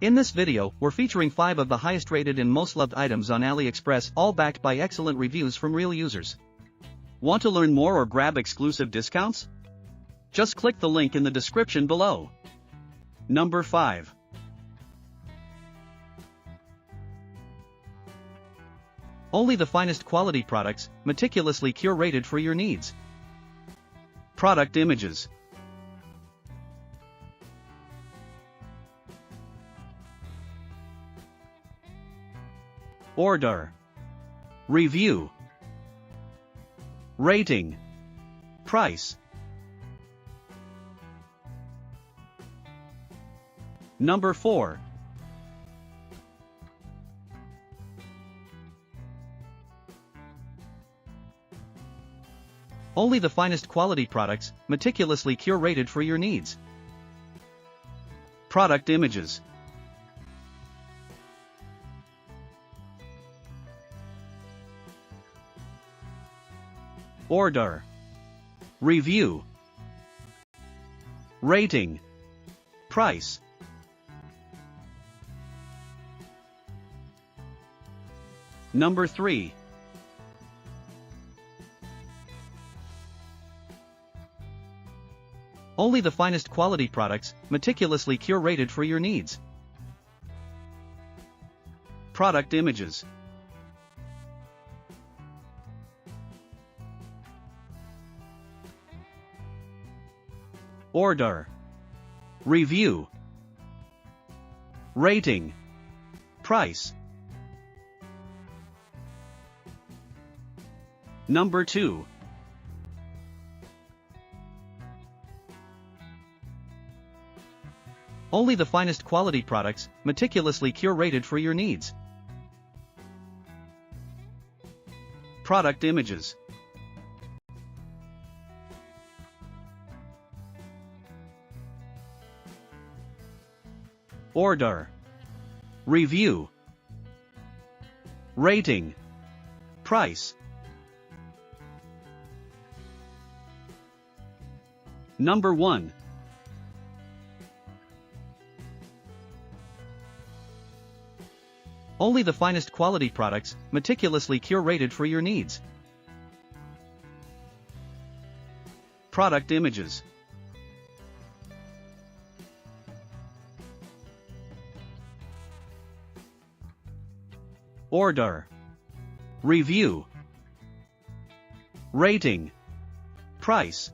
In this video, we're featuring 5 of the highest rated and most loved items on Aliexpress, all backed by excellent reviews from real users. Want to learn more or grab exclusive discounts? Just click the link in the description below. Number 5. Only the finest quality products, meticulously curated for your needs. Product images. Order. Review. Rating. Price. Number 4. Only the finest quality products, meticulously curated for your needs. Product images. Order. Review. Rating. Price. Number 3. Only the finest quality products, meticulously curated for your needs. Product images. Order. Review. Rating. Price. Number 2. Only the finest quality products, meticulously curated for your needs. Product images. Order. Review. Rating. Price. Number 1. Only the finest quality products, meticulously curated for your needs. Product images. Order. Review. Rating. Price.